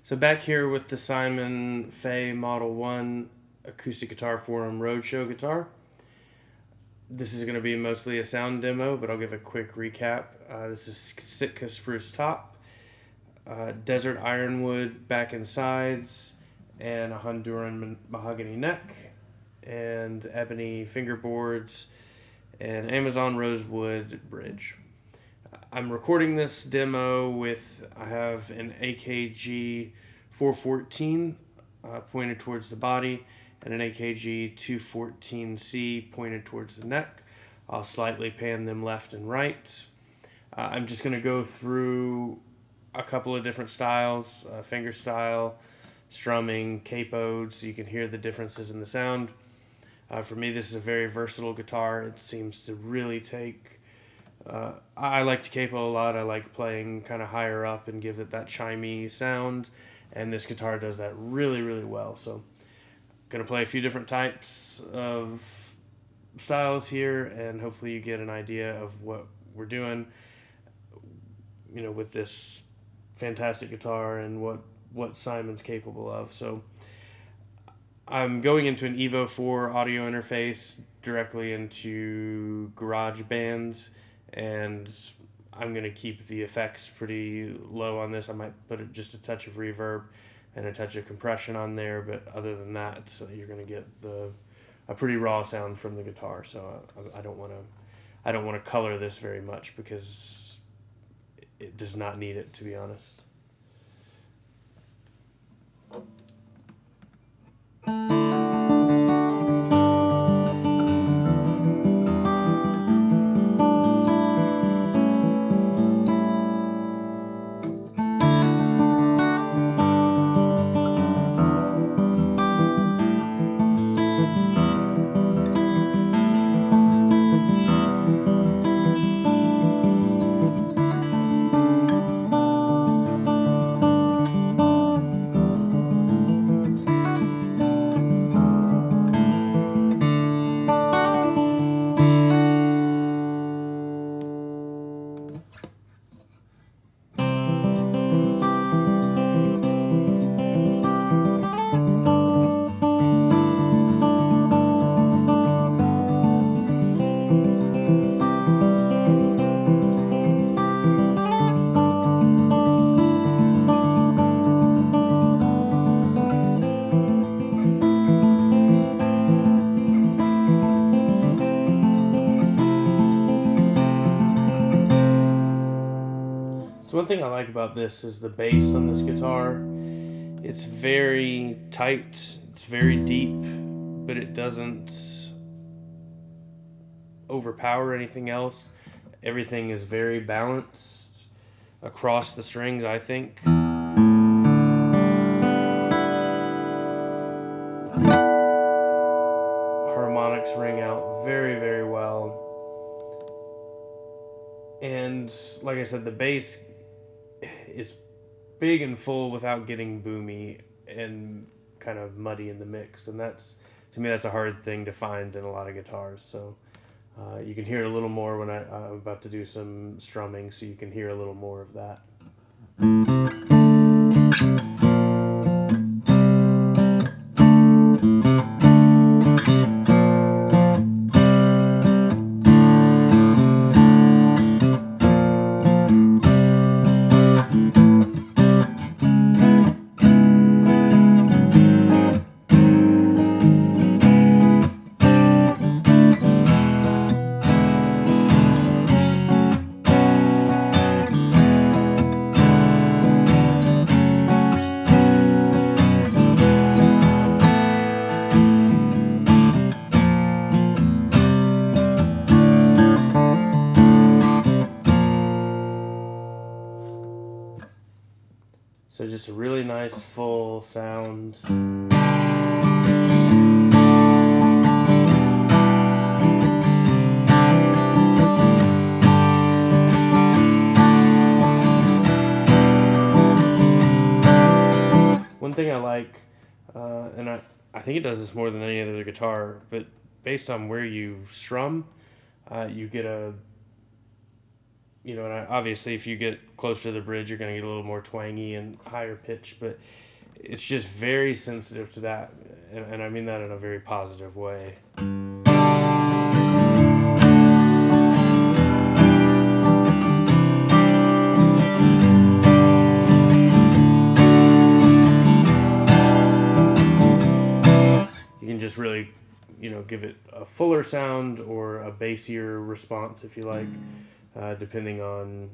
So back here with the Simon Fay Model 1 Acoustic Guitar Forum Roadshow guitar. This is going to be mostly a sound demo, but I'll give a quick recap. This is Sitka spruce top, desert ironwood back and sides, and a Honduran mahogany neck, and ebony fingerboards, and Amazon rosewood bridge. I'm recording this demo with, I have an AKG 414 pointed towards the body and an AKG 214C pointed towards the neck. I'll slightly pan them left and right. I'm just going to go through a couple of different styles, finger style, strumming, capoed, so you can hear the differences in the sound. For me, this is a very versatile guitar. It seems to really take... I like to capo a lot. I like playing kind of higher up and give it that chimey sound, and this guitar does that really, really well. So I'm going to play a few different types of styles here, and hopefully you get an idea of what we're doing, you know, with this fantastic guitar and what Simon's capable of. So I'm going into an Evo 4 audio interface directly into GarageBand, and I'm going to keep the effects pretty low on this. I might put just a touch of reverb and a touch of compression on there, but other than that, you're going to get a pretty raw sound from the guitar. So I don't want to color this very much because it does not need it, to be honest. So one thing I like about this is the bass on this guitar. It's very tight, it's very deep, but it doesn't overpower anything else. Everything is very balanced across the strings, I think. Harmonics ring out very, very well. And like I said, the bass is big and full without getting boomy and kind of muddy in the mix, and that's, to me, that's a hard thing to find in a lot of guitars. So you can hear it a little more when I'm about to do some strumming, so you can hear a little more of that. So just a really nice full sound. One thing I like, and I think it does this more than any other guitar, but based on where you strum, you get a And obviously if you get close to the bridge, you're going to get a little more twangy and higher pitch, but it's just very sensitive to that, and I mean that in a very positive way. You can just really, give it a fuller sound or a bassier response if you like, depending on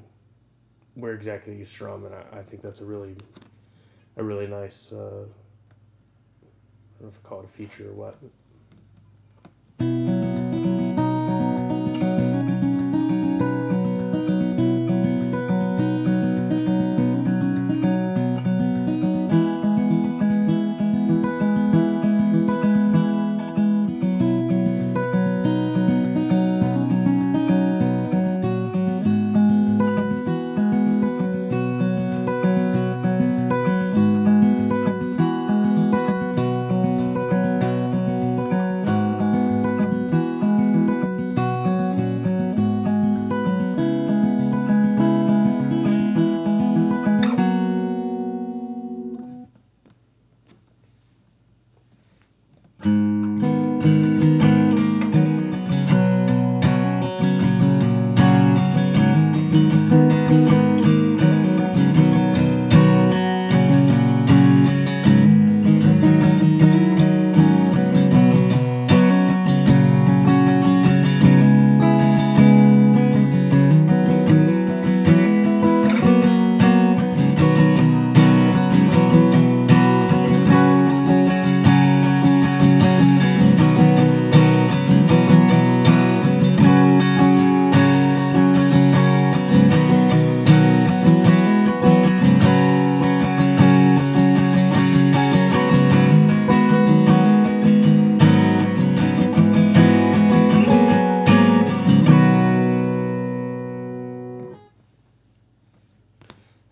where exactly you strum, and I think that's a really nice. I don't know if I call it a feature or what.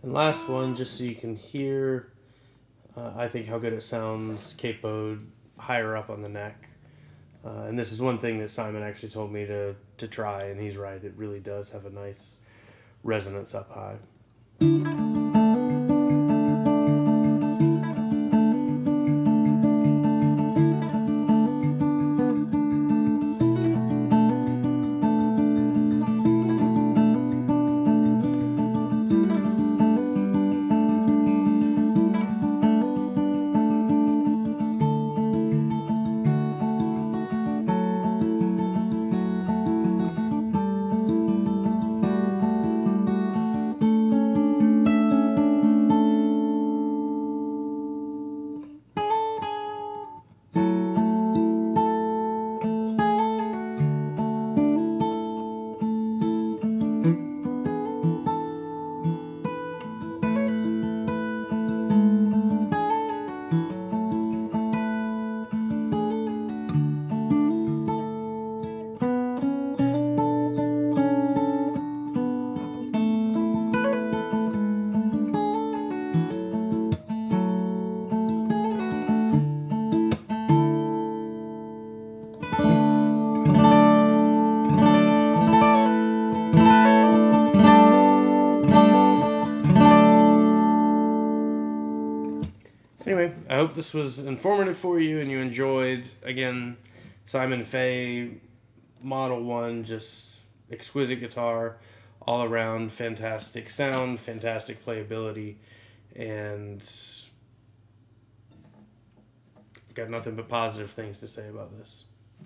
And last one, just so you can hear, I think how good it sounds capoed higher up on the neck. And this is one thing that Simon actually told me to try, and he's right. It really does have a nice resonance up high. Anyway, I hope this was informative for you and you enjoyed. Again, Simon Fay Model 1, just exquisite guitar, all around fantastic sound, fantastic playability, and got nothing but positive things to say about this.